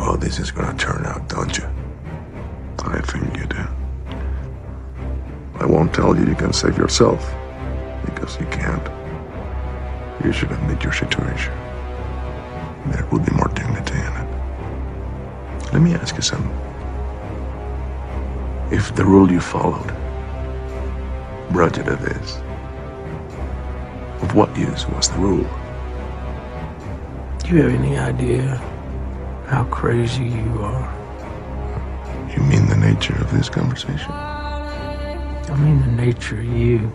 how this is gonna turn out, don't you? I think you do. I won't tell you can save yourself, because you can't. You should admit your situation. There will be more dignity in it. Let me ask you something. If the rule you followed brought you to this, of what use was the rule? Do you have any idea how crazy you are? You mean the nature of this conversation? I mean the nature of you.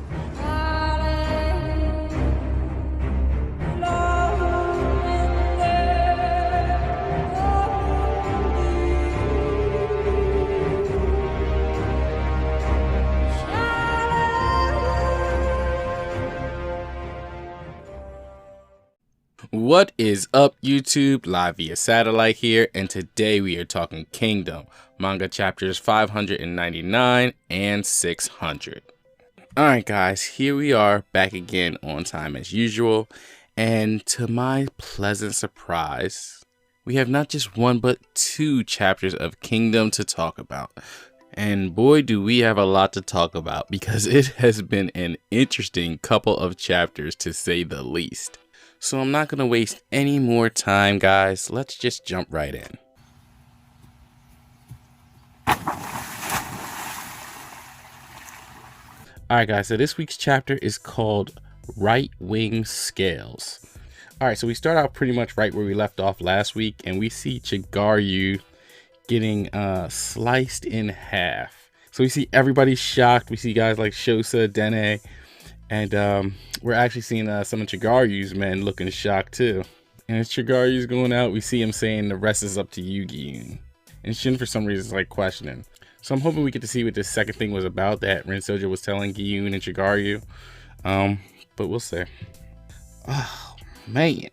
What is up, YouTube? Live via satellite here, and today we are talking Kingdom, manga chapters 599 and 600. Alright guys, here we are back again on time as usual, and to my pleasant surprise, we have not just one but two chapters of Kingdom to talk about. And boy do we have a lot to talk about, because it has been an interesting couple of chapters to say the least. So I'm not going to waste any more time, guys. Let's just jump right in. Alright guys, so this week's chapter is called Right Wing Scales. Alright, so we start out pretty much right where we left off last week, and we see Chigaryu getting sliced in half. So we see everybody shocked. We see guys like Shosa, Dene, and we're actually seeing some of Chigaryu's men looking shocked too. And as Chigaryu's going out, we see him saying the rest is up to you, Gi-yoon. And Shin for some reason is like questioning. So I'm hoping we get to see what this second thing was about that Rin Soja was telling Gi-yoon and Chigaryu. But we'll see. Oh man.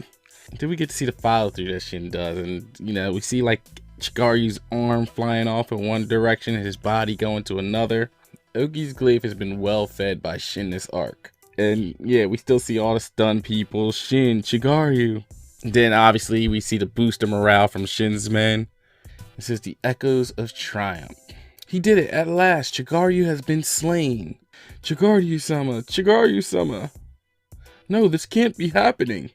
Then we get to see the follow through that Shin does. And you know, we see like Chigaryu's arm flying off in one direction and his body going to another. Oki's glaive has been well fed by Shin this arc. And yeah, we still see all the stunned people. Shin, Chigaryu. Then obviously we see the boost of morale from Shin's men. This is the echoes of triumph. He did it at last. Chigaryu has been slain. Chigaryu-sama, Chigaryu-sama. No, this can't be happening.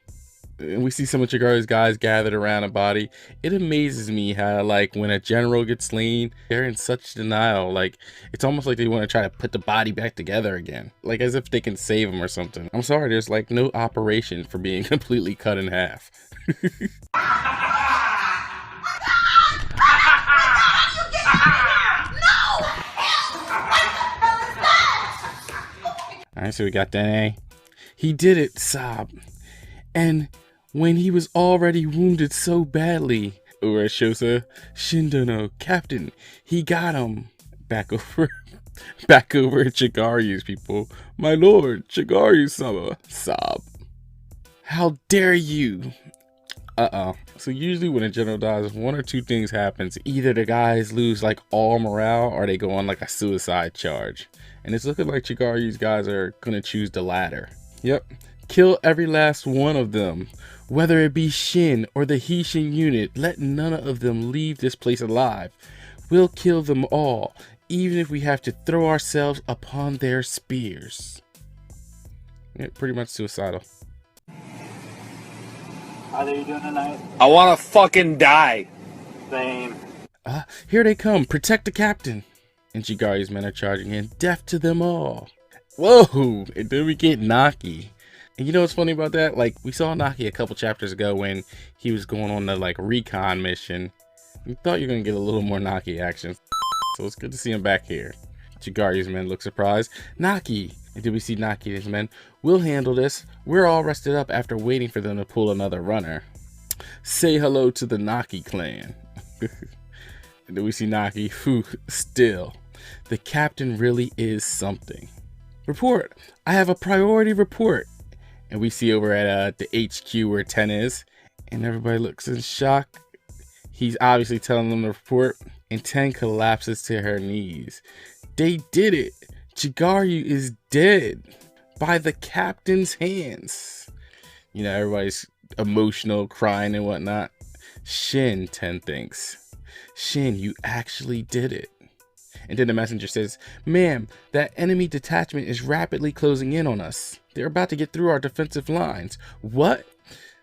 And we see some of Chigaryu's guys gathered around a body. It amazes me how, like, when a general gets slain, they're in such denial. Like, it's almost like they want to try to put the body back together again. Like, as if they can save him or something. I'm sorry, there's, like, no operation for being completely cut in half. Alright, so we got Dene. He did it, sob. And when he was already wounded so badly. Over at Shosa, Shindono, Captain, he got him. Back over at Chigaryu's people. My lord, Chigaryu-sama, sob. How dare you? So usually when a general dies, one or two things happens. Either the guys lose like all morale, or they go on like a suicide charge. And it's looking like Chigaryu's guys are gonna choose the latter. Yep. Kill every last one of them. Whether it be Shin or the Houken unit, let none of them leave this place alive. We'll kill them all, even if we have to throw ourselves upon their spears. Yeah, pretty much suicidal. How are you doing tonight? I wanna fucking die. Same. Here they come. Protect the captain. And Chigaryu's men are charging in. Death to them all. Whoa! And then we get Naki. And you know what's funny about that? Like, we saw Naki a couple chapters ago when he was going on the, like, recon mission. We thought you were going to get a little more Naki action. So it's good to see him back here. Chigaryu's men look surprised. Naki! And did we see Naki and his men? We'll handle this. We're all rested up after waiting for them to pull another runner. Say hello to the Naki clan. And then we see Naki. Whew, still. The captain really is something. Report! I have a priority report. And we see over at the HQ where Ten is. And everybody looks in shock. He's obviously telling them to report. And Ten collapses to her knees. They did it! Chigaryu is dead! By the captain's hands! You know, everybody's emotional, crying and whatnot. Shin, Ten thinks. Shin, you actually did it. And then the messenger says, ma'am, that enemy detachment is rapidly closing in on us. They're about to get through our defensive lines. What?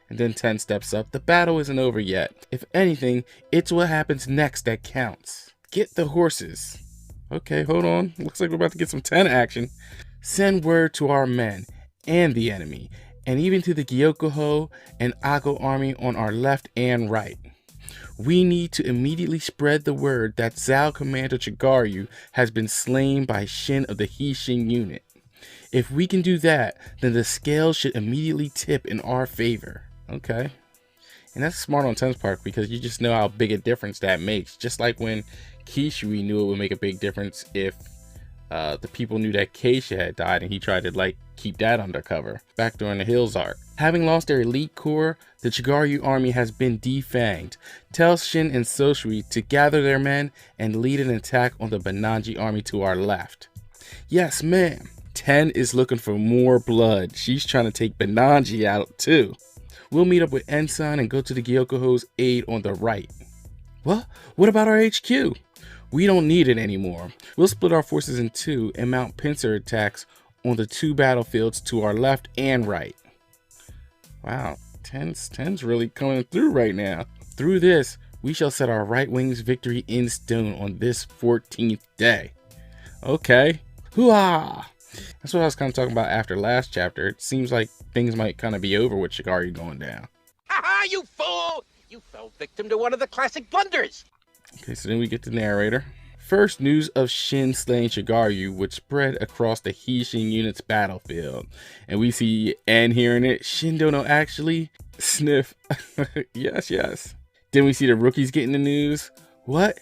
And then Ten steps up. The battle isn't over yet. If anything, it's what happens next that counts. Get the horses. Okay, hold on. Looks like we're about to get some Ten action. Send word to our men and the enemy, and even to the Gyokuho and Ako army on our left and right. We need to immediately spread the word that Zao Commander Chigaryu has been slain by Shin of the Hishin unit. If we can do that, then the scales should immediately tip in our favor. Okay. And that's smart on Ten's part, because you just know how big a difference that makes. Just like when Kishui knew it would make a big difference if the people knew that Keisha had died, and he tried to like keep that undercover back during the Hills arc. Having lost their elite core, the Chigaryu army has been defanged. Tell Shin and Soshui to gather their men and lead an attack on the Bananji army to our left. Yes, ma'am. Ten is looking for more blood. She's trying to take Bananji out too. We'll meet up with Ensign and go to the Gyokuho's aid on the right. What? What about our HQ? We don't need it anymore. We'll split our forces in two and mount pincer attacks on the two battlefields to our left and right. Wow, Ten's really coming through right now. Through this, we shall set our right wing's victory in stone on this 14th day. Okay. Hoo-ah! That's what I was kind of talking about after last chapter. It seems like things might kind of be over with Chigaryu going down. Ha-ha, you fool! You fell victim to one of the classic blunders. Okay, so then we get the narrator. First news of Shin slaying Chigaryu would spread across the Hishin unit's battlefield. And we see N hearing it. Shin don't know actually. Sniff. Yes, yes. Then we see the rookies getting the news. What?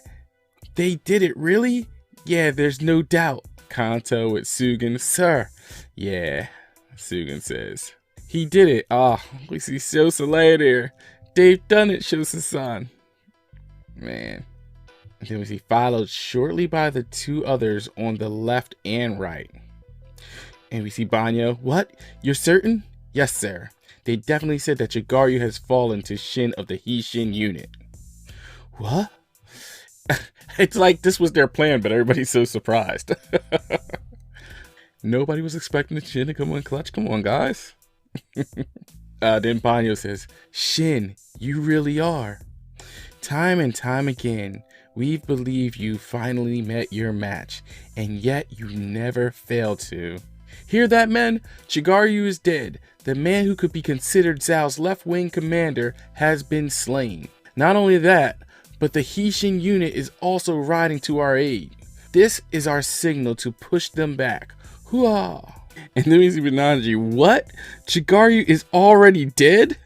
They did it, really? Yeah, there's no doubt. Kanto with Sugen. Sir. Yeah, Sugen says. He did it. Ah, we see Shosalea there. They've done it, Shosa-san. Man. And then we see followed shortly by the two others on the left and right. And we see Banyo. What? You're certain? Yes, sir. They definitely said that Chigaryu has fallen to Shin of the Hishin unit. What? It's like this was their plan, but everybody's so surprised. Nobody was expecting the Shin to come in clutch. Come on, guys. Then Banyo says, Shin, you really are. Time and time again, we've believed you finally met your match, and yet you never failed to. Hear that, men? Chigaryu is dead. The man who could be considered Zao's left-wing commander has been slain. Not only that, but the Hishin unit is also riding to our aid. This is our signal to push them back. Hooah! And then we see Bananji. What? Chigaryu is already dead?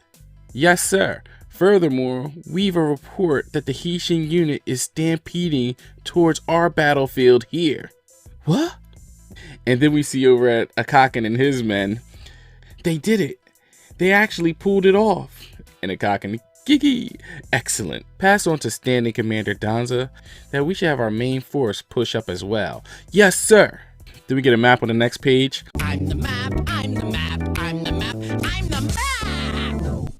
Yes, sir. Furthermore, we've a report that the Hishin unit is stampeding towards our battlefield here. What? And then we see over at Houken and his men. They did it. They actually pulled it off. And Houken, Gigi, excellent. Pass on to Standing Commander Danza that we should have our main force push up as well. Yes, sir. Then we get a map on the next page. I'm the map, I'm the map, I'm the map, I'm the map!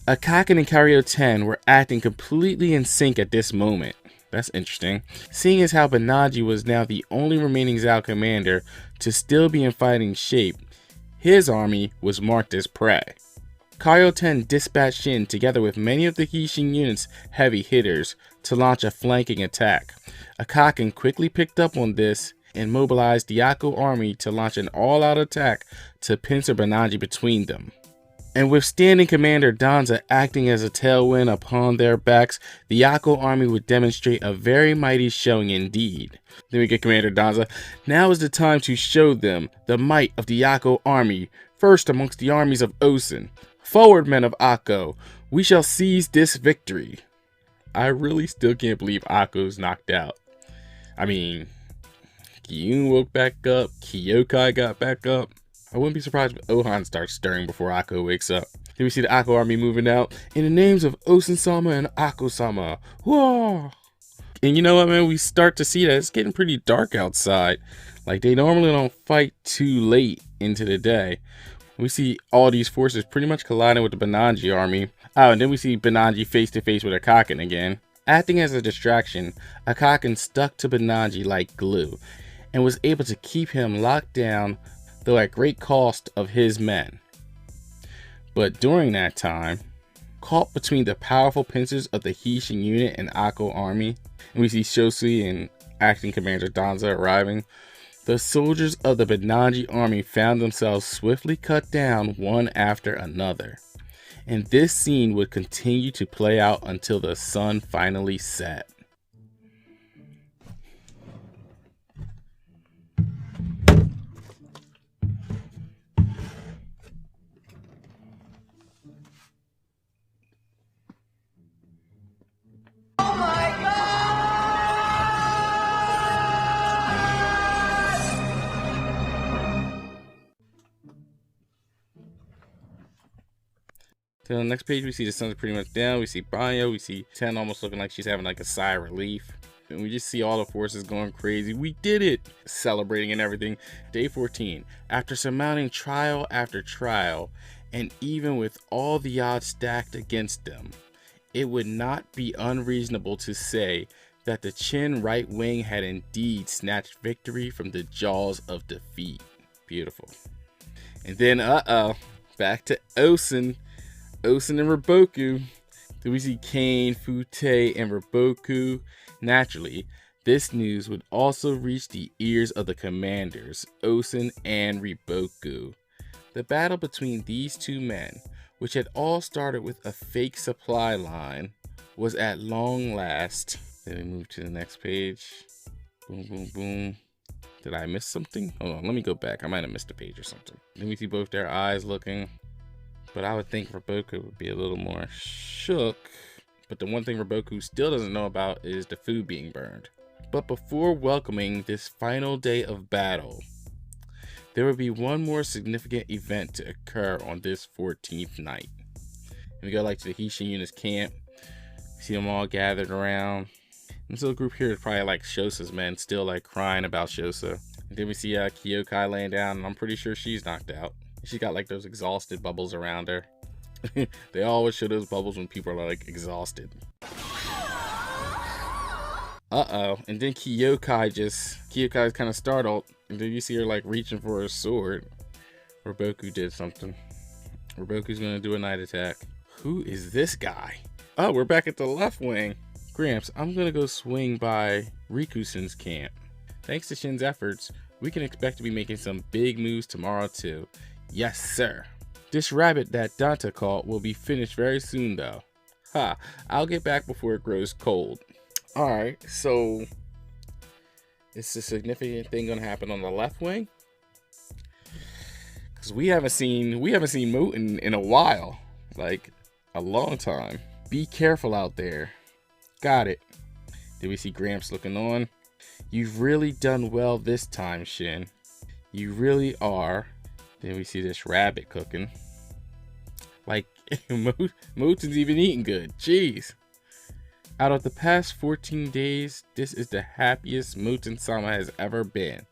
Houken and Karyo 10 were acting completely in sync at this moment. That's interesting. Seeing as how Bananji was now the only remaining Zao commander to still be in fighting shape, his army was marked as prey. Karyo 10 dispatched Shin together with many of the Hishin unit's heavy hitters to launch a flanking attack. Houken quickly picked up on this and mobilized the Ako army to launch an all-out attack to pincer Bananji between them. And with Standing Commander Danza acting as a tailwind upon their backs, the Ako army would demonstrate a very mighty showing indeed. Then we get Commander Danza. Now is the time to show them the might of the Ako army, first amongst the armies of Osen. Forward, men of Ako, we shall seize this victory. I really still can't believe Akko's knocked out. I mean, Gyun woke back up, Kyokai got back up. I wouldn't be surprised if Ohan starts stirring before Ako wakes up. Then we see the Ako army moving out in the names of Osen-sama and Ako-sama. Whoa! And you know what, man? We start to see that it's getting pretty dark outside. Like, they normally don't fight too late into the day. We see all these forces pretty much colliding with the Benanji army. Oh, and then we see Benanji face to face with Houken again. Acting as a distraction, Houken stuck to Benanji like glue and was able to keep him locked down, though at great cost of his men. But during that time, caught between the powerful pincers of the Houken unit and Akko army, and we see Shosi and acting commander Danza arriving, the soldiers of the Benanji army found themselves swiftly cut down one after another. And this scene would continue to play out until the sun finally set. So on the next page, we see the sun's pretty much down. We see Banyo. We see Ten almost looking like she's having like a sigh of relief. And we just see all the forces going crazy. We did it! Celebrating and everything. Day 14. After surmounting trial after trial, and even with all the odds stacked against them, it would not be unreasonable to say that the Qin right wing had indeed snatched victory from the jaws of defeat. Beautiful. And then, back to Osen. Osen and Riboku. Then we see Kane, Fute, and Riboku. Naturally, this news would also reach the ears of the commanders, Osen and Riboku. The battle between these two men, which had all started with a fake supply line, was at long last. Then we move to the next page. Boom, boom, boom. Did I miss something? Hold on, let me go back. I might have missed a page or something. Then we see both their eyes looking. But I would think Riboku would be a little more shook. But the one thing Riboku still doesn't know about is the food being burned. But before welcoming this final day of battle, there would be one more significant event to occur on this 14th night. And we go like to the Houken unit's camp. We see them all gathered around. And this little group here is probably like Shosa's men, still like crying about Shosa. And then we see Kyokai laying down, and I'm pretty sure she's knocked out. She's got like those exhausted bubbles around her. They always show those bubbles when people are like exhausted. And then Kyokai's kind of startled. And then you see her like reaching for her sword. Riboku did something. Riboku's gonna do a night attack. Who is this guy? Oh, we're back at the left wing. Gramps, I'm gonna go swing by Rikusen's camp. Thanks to Shin's efforts, we can expect to be making some big moves tomorrow too. Yes, sir. This rabbit that Danta caught will be finished very soon, though. Ha, I'll get back before it grows cold. Alright, so is a significant thing gonna happen on the left wing? Because we haven't seen Moten in a while. Like a long time. Be careful out there. Got it. Did we see Gramps looking on? You've really done well this time, Shin. You really are. Then we see this rabbit cooking. Like, Moten's even eating good. Jeez. Out of the past 14 days, this is the happiest Moten-sama has ever been.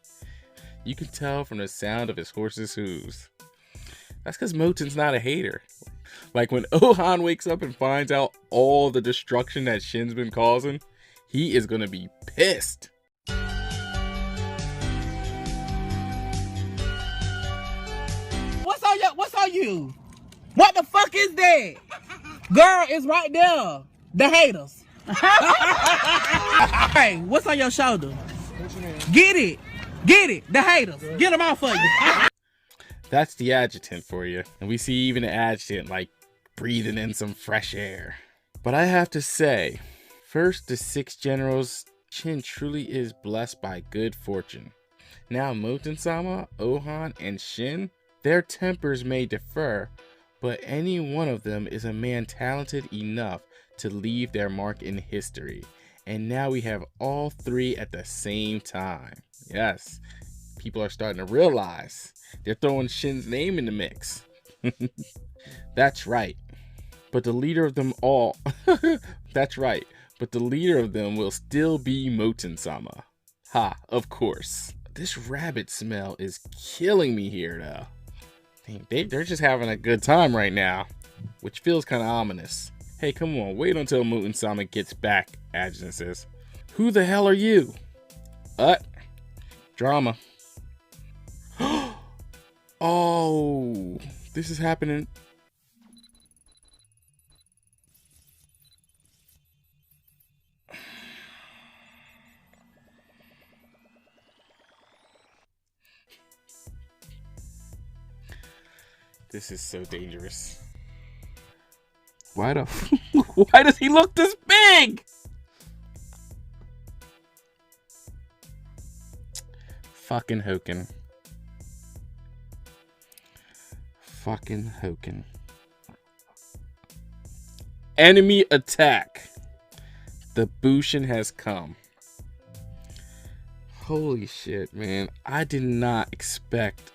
You can tell from the sound of his horse's hooves. That's because Moten's not a hater. Like when Ohan wakes up and finds out all the destruction that Shin's been causing, he is gonna be pissed. What's on you? What the fuck is that? Girl, it's right there. The haters. Hey, what's on your shoulder? Get it. The haters. Get them out for you. That's the adjutant for you. And we see even the adjutant like breathing in some fresh air. But I have to say, first the 6 generals, Shin truly is blessed by good fortune. Now Moten-sama, Ohan, and Shin, their tempers may differ, but any one of them is a man talented enough to leave their mark in history. And now we have all 3 at the same time. Yes, people are starting to realize they're throwing Shin's name in the mix. That's right. But the leader of them all, that's right. But the leader of them will still be Moten-sama. Ha, of course. This rabbit smell is killing me here though. They're just having a good time right now, which feels kind of ominous. Hey, come on, wait until Muten-sama gets back, Adjutant says. Who the hell are you? Drama. Oh, this is happening. This is so dangerous. Why does he look this big? Fucking Houken. Fucking Houken. Enemy attack. The Bushin has come. Holy shit, man. I did not expect.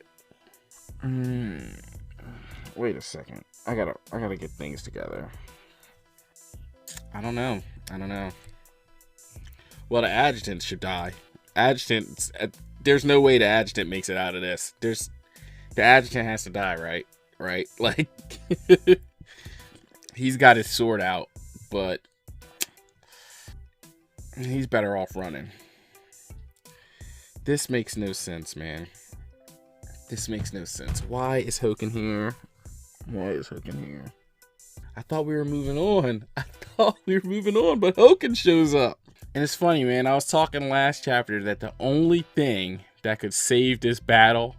Wait a second. I gotta get things together. I don't know. Well, the adjutant should die. Adjutant. There's no way the adjutant makes it out of this. The adjutant has to die, right? Right? Like, he's got his sword out, but he's better off running. This makes no sense, man. This makes no sense. Why is Houken here? I thought we were moving on. But Houken shows up. And it's funny, man. I was talking last chapter that the only thing that could save this battle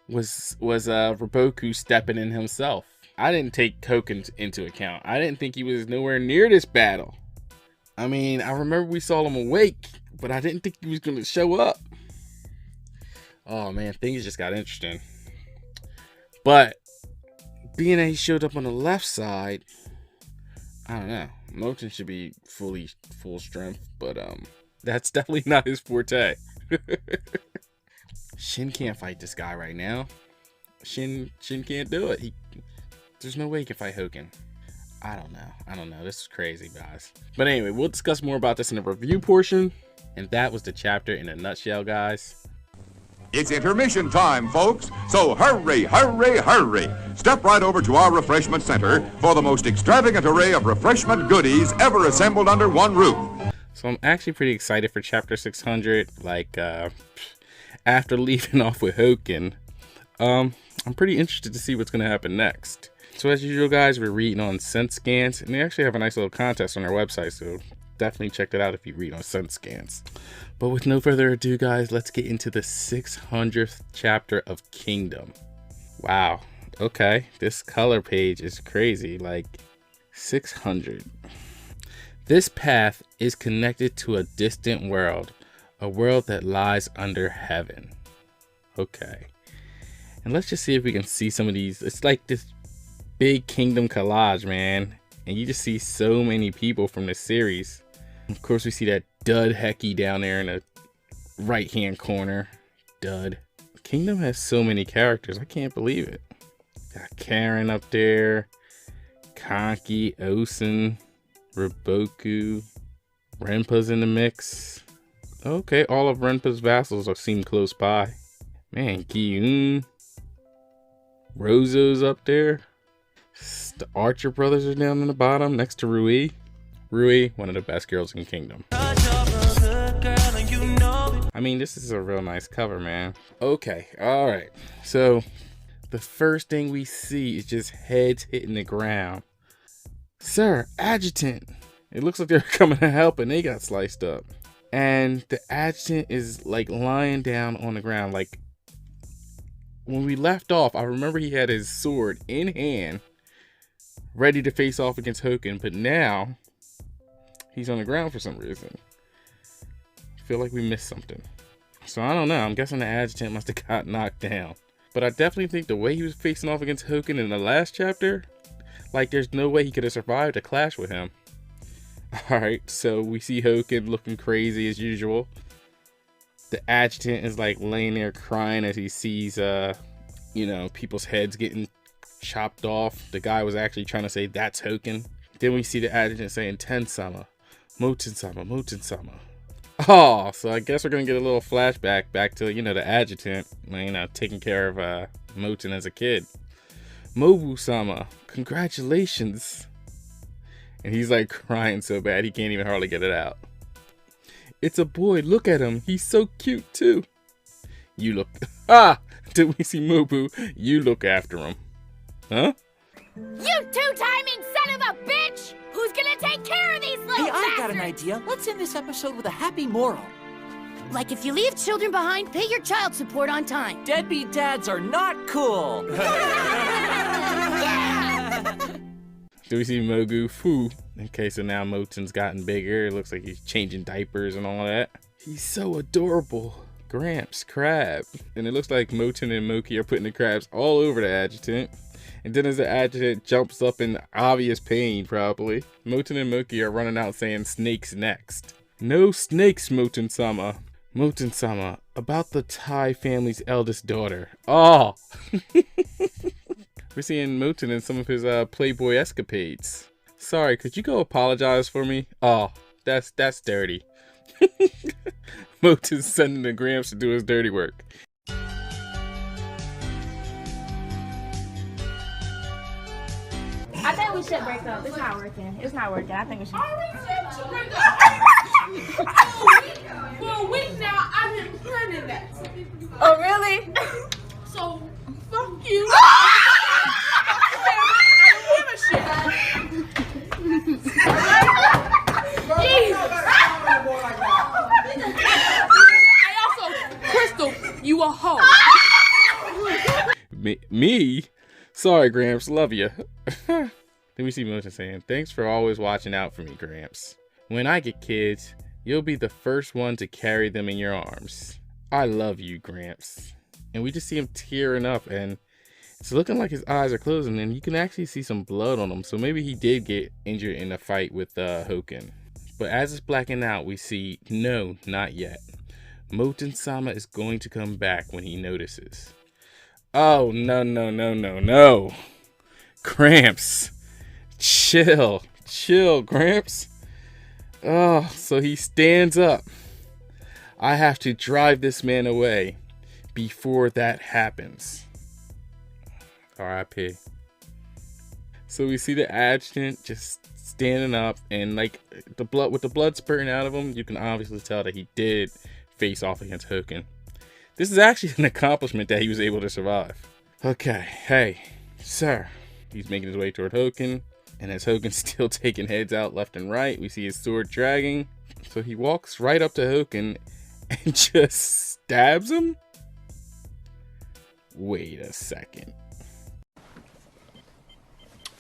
was Raboku stepping in himself. I didn't take Houken into account. I didn't think he was nowhere near this battle. I mean, I remember we saw him awake, but I didn't think he was going to show up. Oh, man. Things just got interesting. But being that he showed up on the left side, I don't know. Moten should be full strength, but that's definitely not his forte. Shin can't fight this guy right now. Shin can't do it. There's no way he can fight Houken. I don't know. This is crazy, guys. But anyway, we'll discuss more about this in the review portion. And that was the chapter in a nutshell, guys. It's intermission time, folks, so hurry, hurry, hurry. Step right over to our refreshment center for the most extravagant array of refreshment goodies ever assembled under one roof. So I'm actually pretty excited for chapter 600. Like, after leaving off with Houken, I'm pretty interested to see what's going to happen next. So as usual, guys, we're reading on Sense Scans, and they actually have a nice little contest on their website, so definitely check that out if you read on Sense Scans. But with no further ado, guys, let's get into the 600th chapter of Kingdom. Wow. Okay. This color page is crazy. Like, 600. This path is connected to a distant world. A world that lies under heaven. Okay. And let's just see if we can see some of these. It's like this big Kingdom collage, man. And you just see so many people from this series. Of course, we see that Dud Hecky down there in the right-hand corner. Dud. Kingdom has so many characters. I can't believe it. Got Karen up there. Kanki, Osen, Raboku. Renpa's in the mix. Okay, all of Renpa's vassals seem close by. Man, Gi-un. Rozo's up there. The Archer brothers are down in the bottom next to Rui. Rui, one of the best girls in Kingdom. I mean, this is a real nice cover, man. Okay, alright. So, the first thing we see is just heads hitting the ground. Sir, Adjutant! It looks like they're coming to help and they got sliced up. And the Adjutant is like lying down on the ground. Like, when we left off, I remember he had his sword in hand, ready to face off against Houken, but now he's on the ground for some reason. I feel like we missed something. So I don't know. I'm guessing the Adjutant must have got knocked down. But I definitely think the way he was facing off against Houken in the last chapter, like there's no way he could have survived a clash with him. Alright, so we see Houken looking crazy as usual. The Adjutant is like laying there crying as he sees, people's heads getting chopped off. The guy was actually trying to say, that's Houken. Then we see the Adjutant saying, Ten-sama, Moten-sama, Moten-sama. Oh, so I guess we're going to get a little flashback back to, the Adjutant, taking care of Moten as a kid. Mobu-sama, congratulations. And he's like crying so bad he can't even hardly get it out. It's a boy, look at him, he's so cute too. You look, did we see Mobu? You look after him. Huh? You two-timing son of a bitch! Who's gonna take care of these little Hey, I got an bastards? idea. Let's end this episode with a happy moral. Like if you leave children behind, pay your child support on time. Deadbeat dads are not cool. Do we see Mogu? Foo. Okay, so now Moten's gotten bigger. It looks like he's changing diapers and all that. He's so adorable. Gramps, crab. And it looks like Moten and Moki are putting the crabs all over the adjutant. And then as the adjutant jumps up in obvious pain, probably, Moten and Moki are running out saying snakes next. No snakes, Moten-sama. Moten-sama, about the Tai family's eldest daughter. Oh! We're seeing Moten in some of his Playboy escapades. Sorry, could you go apologize for me? Oh, that's dirty. Moten's sending the Gramps to do his dirty work. I think we should break up. It's not working. It's not working. I think we should. For a week now, I've been planning that. Oh, really? So, fuck you. Crystal, you a hoe. Me? Sorry, Gramps. Love you. Then we see Moten saying, thanks for always watching out for me, Gramps. When I get kids, you'll be the first one to carry them in your arms. I love you, Gramps. And we just see him tearing up, and it's looking like his eyes are closing, and you can actually see some blood on him. So maybe he did get injured in a fight with Houken. But as it's blacking out, we see, no, not yet. Moten-sama is going to come back when he notices. Oh, no. Gramps. Chill, Gramps. Oh, so he stands up. I have to drive this man away before that happens. R.I.P. So we see the adjutant just standing up, and like the blood spurting out of him, you can obviously tell that he did face off against Houken. This is actually an accomplishment that he was able to survive. Okay, hey, sir. He's making his way toward Houken, and as Houken's still taking heads out left and right, we see his sword dragging. So he walks right up to Houken and just stabs him? Wait a second.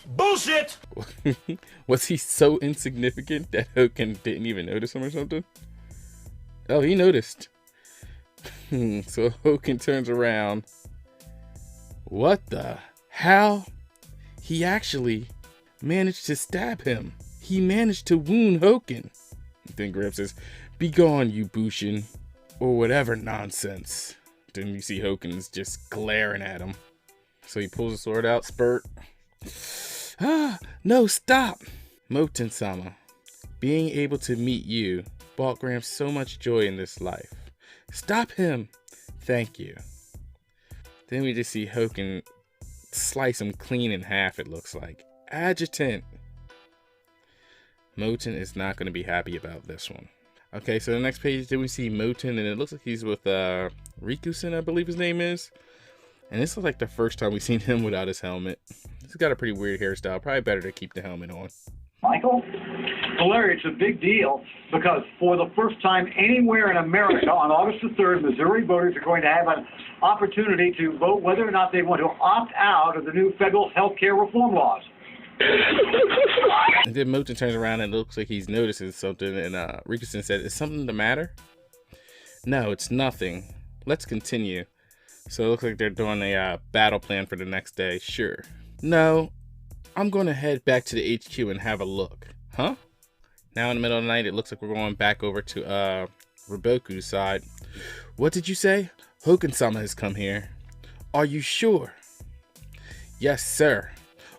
Bullshit! Was he so insignificant that Houken didn't even notice him or something? Oh, he noticed. So Houken turns around. What the? How? He actually managed to stab him. He managed to wound Houken. Then Gramps says, "Be gone, you Bushin," or whatever nonsense. Then you see Houken's just glaring at him. So he pulls the sword out, spurt. No, stop! Moten-sama, being able to meet you brought Gramps so much joy in this life. Stop him! Thank you. Then we just see Houken slice him clean in half, it looks like. Adjutant! Moten is not going to be happy about this one. Okay, so the next page, then we see Moten, and it looks like he's with Rikusen, I believe his name is. And this is like the first time we've seen him without his helmet. He's got a pretty weird hairstyle. Probably better to keep the helmet on. Michael? Well, Larry, it's a big deal because for the first time anywhere in America on August the 3rd, Missouri voters are going to have an opportunity to vote whether or not they want to opt out of the new federal health care reform laws. And then Moten turns around and it looks like he's noticing something, and Rikusen said, "Is something the matter?" "No, it's nothing. Let's continue." So it looks like they're doing a battle plan for the next day. Sure. "No, I'm going to head back to the HQ and have a look." Huh? Now in the middle of the night, it looks like we're going back over to Riboku's side. "What did you say? Houken-sama has come here." "Are you sure?" "Yes, sir.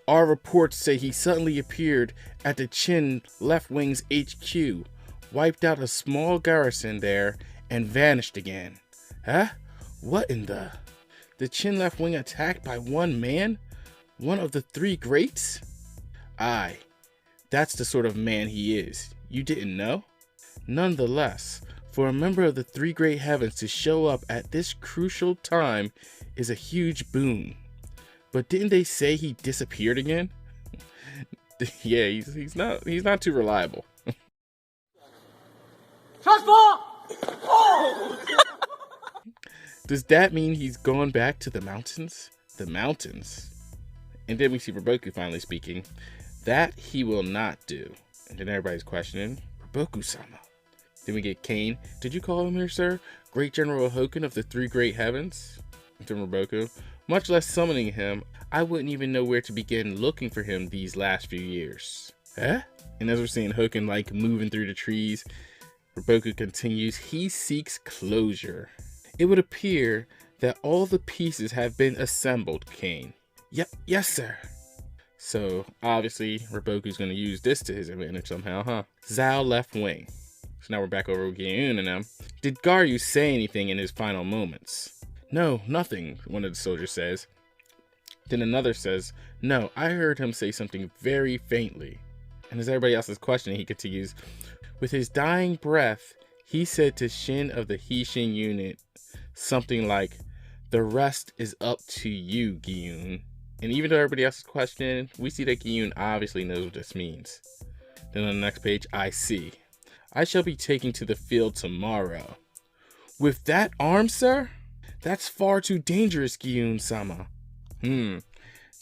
Our reports say he suddenly appeared at the Chin Left Wing's HQ, wiped out a small garrison there, and vanished again." "Huh? What in the..." The Chin left wing attacked by one man? One of the three greats? Aye, that's the sort of man he is. You didn't know? Nonetheless, for a member of the three great heavens to show up at this crucial time is a huge boon. But didn't they say he disappeared again? Yeah, he's not too reliable. Does that mean he's gone back to the mountains? The mountains? And then we see Roboku finally speaking. That he will not do. And then everybody's questioning, Roboku-sama. Then we get Kane. Did you call him here, sir? Great General Houken of the Three Great Heavens? And then Roboku. Much less summoning him, I wouldn't even know where to begin looking for him these last few years. Huh? And as we're seeing Houken like moving through the trees, Roboku continues, he seeks closure. It would appear that all the pieces have been assembled, Kane. Yep, yes, sir. So obviously Roboku's going to use this to his advantage somehow, huh? Zhao left wing. So now we're back over with Gyun and them. Did Garyu say anything in his final moments? No, nothing, one of the soldiers says. Then another says, no, I heard him say something very faintly. And as everybody else is questioning, he continues, with his dying breath, he said to Shin of the Hishin unit something like, the rest is up to you, Gyun. And even though everybody else is questioning, we see that Gyun obviously knows what this means. Then on the next page, I see. I shall be taken to the field tomorrow. With that arm, sir? That's far too dangerous, Gyun-sama.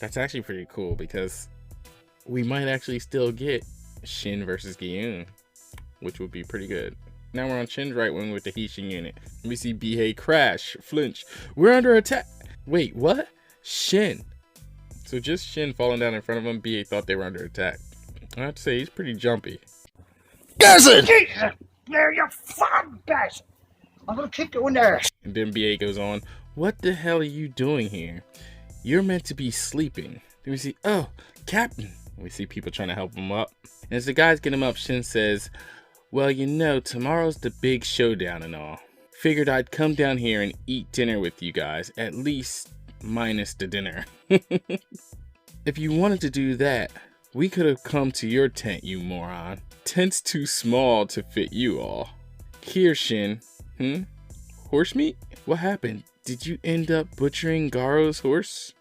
That's actually pretty cool because we might actually still get Shin versus Gyun, which would be pretty good. Now we're on Shin's right wing with the Hishin unit. We see Bihei crash, flinch. We're under attack. Wait, what? Shin. So just Shin falling down in front of him, Bihei thought they were under attack. I have to say, he's pretty jumpy. Jesus! There you fucking bastard! I'm gonna kick you in there. And then Bihei goes on, what the hell are you doing here? You're meant to be sleeping. Then we see, oh, Captain. We see people trying to help him up. And as the guys get him up, Shin says, well, you know, tomorrow's the big showdown and all. Figured I'd come down here and eat dinner with you guys, at least minus the dinner. If you wanted to do that, we could have come to your tent, you moron. Tent's too small to fit you all. Here, Shin. Horse meat? What happened? Did you end up butchering Garo's horse?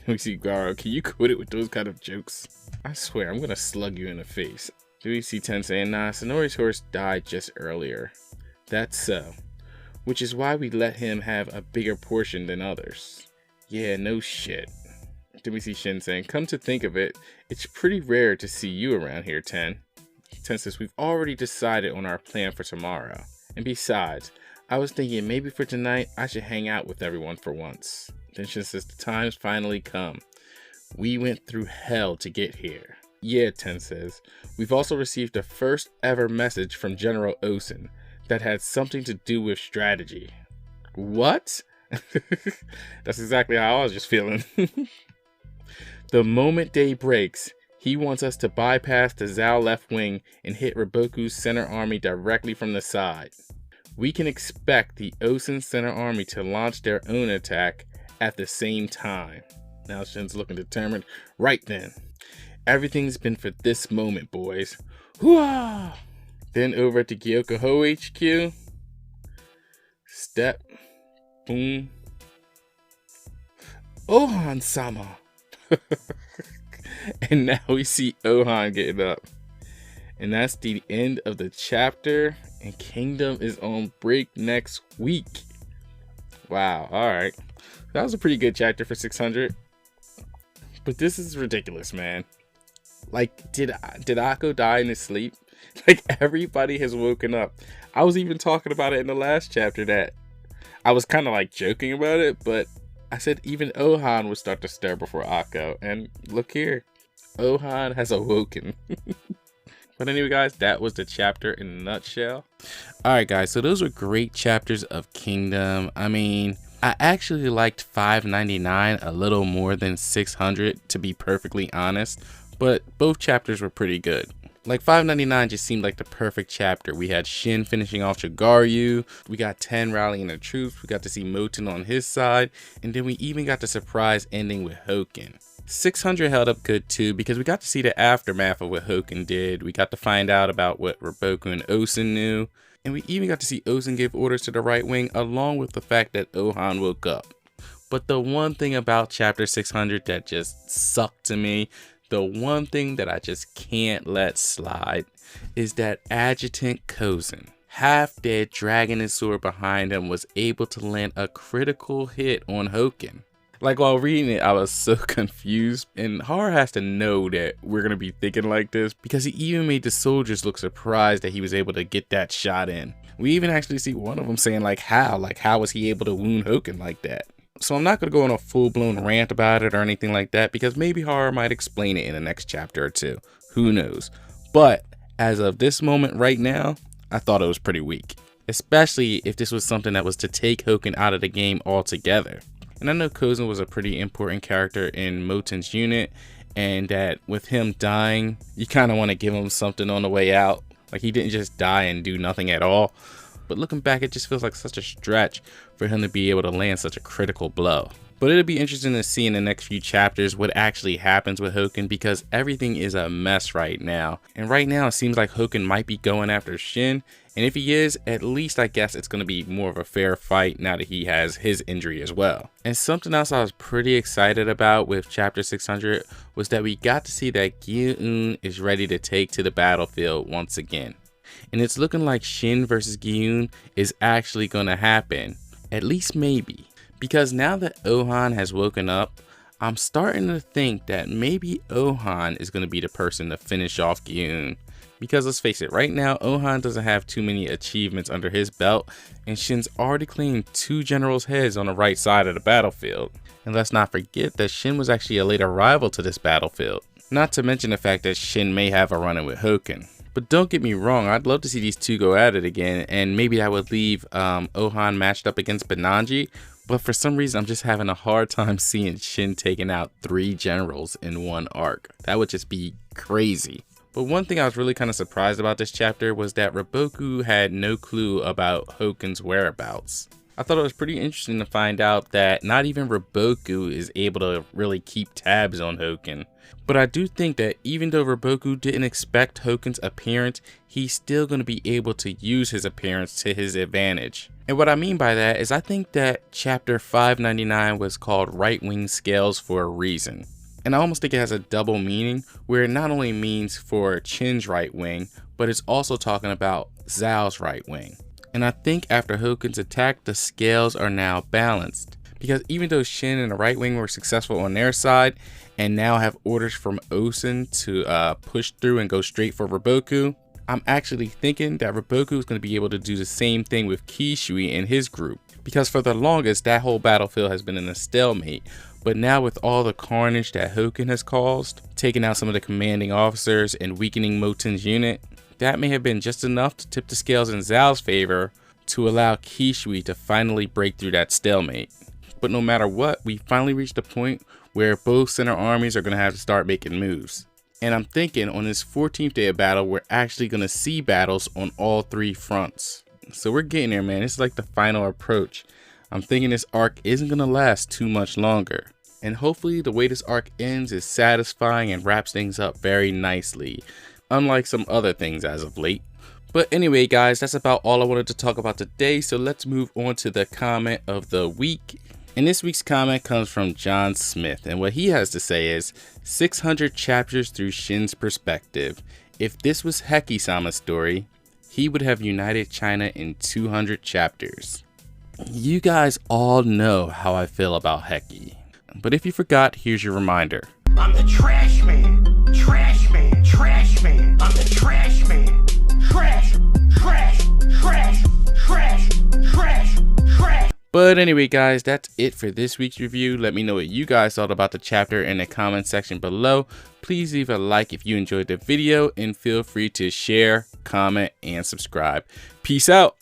We see Garo, can you quit it with those kind of jokes? I swear, I'm gonna slug you in the face. Do we see Ten saying, nah, Sonori's horse died just earlier. That's so. Which is why we let him have a bigger portion than others. Yeah, no shit. Then we see Shin saying, come to think of it, it's pretty rare to see you around here, Ten. Ten says, we've already decided on our plan for tomorrow. And besides, I was thinking maybe for tonight, I should hang out with everyone for once. Then Shin says, the time's finally come. We went through hell to get here. Yeah, Ten says, we've also received the first ever message from General Osen that had something to do with strategy. What? That's exactly how I was just feeling. The moment day breaks, he wants us to bypass the Zhao left wing and hit Roboku's center army directly from the side. We can expect the Osen center army to launch their own attack at the same time. Now Shin's looking determined. Right then. Everything's been for this moment, boys. Hooah! Then over at the Gyokoho HQ. Step. Boom. Ohan-sama. And now we see Ohan getting up. And that's the end of the chapter. And Kingdom is on break next week. Wow, alright. That was a pretty good chapter for 600. But this is ridiculous, man. Like, did Akko die in his sleep? Like, everybody has woken up. I was even talking about it in the last chapter that I was kind of like joking about it, but I said even Ohan would start to stir before Akko. And look here, Ohan has awoken. But anyway, guys, that was the chapter in a nutshell. Alright, guys, so those were great chapters of Kingdom. I mean, I actually liked 599 a little more than 600, to be perfectly honest. But both chapters were pretty good. Like 599 just seemed like the perfect chapter. We had Shin finishing off Chigaryu, we got Ten rallying the troops, we got to see Moten on his side, and then we even got the surprise ending with Houken. 600 held up good too because we got to see the aftermath of what Houken did. We got to find out about what Roboku and Osen knew, and we even got to see Osen give orders to the right wing along with the fact that Ohan woke up. But the one thing about chapter 600 that just sucked to me, the one thing that I just can't let slide, is that Adjutant Kozen, half dead, dragging his sword behind him, was able to land a critical hit on Houken. Like while reading it, I was so confused, and Horror has to know that we're going to be thinking like this because he even made the soldiers look surprised that he was able to get that shot in. We even actually see one of them saying like how was he able to wound Houken like that? So I'm not going to go on a full-blown rant about it or anything like that because maybe Horror might explain it in the next chapter or two. Who knows? But as of this moment right now, I thought it was pretty weak. Especially if this was something that was to take Houken out of the game altogether. And I know Kozen was a pretty important character in Moten's unit, and that with him dying, you kind of want to give him something on the way out. Like he didn't just die and do nothing at all. But looking back, it just feels like such a stretch for him to be able to land such a critical blow. But it'll be interesting to see in the next few chapters what actually happens with Houken because everything is a mess right now. And right now it seems like Houken might be going after Shin. And if he is, at least I guess it's going to be more of a fair fight now that he has his injury as well. And something else I was pretty excited about with chapter 600 was that we got to see that Gyu-eun is ready to take to the battlefield once again. And it's looking like Shin versus Gyu-eun is actually going to happen. At least maybe. Because now that Ohan has woken up, I'm starting to think that maybe Ohan is going to be the person to finish off Gyu-eun. Because let's face it, right now Ohan doesn't have too many achievements under his belt, and Shin's already claimed 2 generals' heads on the right side of the battlefield. And let's not forget that Shin was actually a late arrival to this battlefield. Not to mention the fact that Shin may have a run-in with Houken. But don't get me wrong, I'd love to see these two go at it again, and maybe that would leave Ohan matched up against Benanji. But for some reason, I'm just having a hard time seeing Shin taking out 3 generals in one arc. That would just be crazy. But one thing I was really kind of surprised about this chapter was that Roboku had no clue about Houken's whereabouts. I thought it was pretty interesting to find out that not even Roboku is able to really keep tabs on Houken. But I do think that even though Roboku didn't expect Houken's appearance, he's still going to be able to use his appearance to his advantage. And what I mean by that is I think that chapter 599 was called Right Wing Scales for a reason. And I almost think it has a double meaning where it not only means for Chin's right wing, but it's also talking about Zhao's right wing. And I think after Houken's attack, the scales are now balanced. Because even though Shin and the right wing were successful on their side, and now have orders from Osen to push through and go straight for Roboku, I'm actually thinking that Roboku is going to be able to do the same thing with Kishui and his group. Because for the longest, that whole battlefield has been in a stalemate. But now with all the carnage that Houken has caused, taking out some of the commanding officers and weakening Moten's unit, that may have been just enough to tip the scales in Zhao's favor to allow Kishui to finally break through that stalemate. But no matter what, we finally reached a point where both center armies are going to have to start making moves. And I'm thinking on this 14th day of battle, we're actually going to see battles on all 3 fronts. So we're getting there, man. It's like the final approach. I'm thinking this arc isn't going to last too much longer. And hopefully the way this arc ends is satisfying and wraps things up very nicely, unlike some other things as of late. But anyway, guys, that's about all I wanted to talk about today. So let's move on to the comment of the week. And this week's comment comes from John Smith, and what he has to say is 600 chapters through Shin's perspective. If this was Heki-sama's story, he would have united China in 200 chapters. You guys all know how I feel about Heki, but if you forgot, here's your reminder. I'm the trash man, trash man, trash man. I'm the trash man, trash, trash, trash, trash, trash, trash. But anyway, guys, that's it for this week's review. Let me know what you guys thought about the chapter in the comment section below. Please leave a like if you enjoyed the video and feel free to share, comment, and subscribe. Peace out.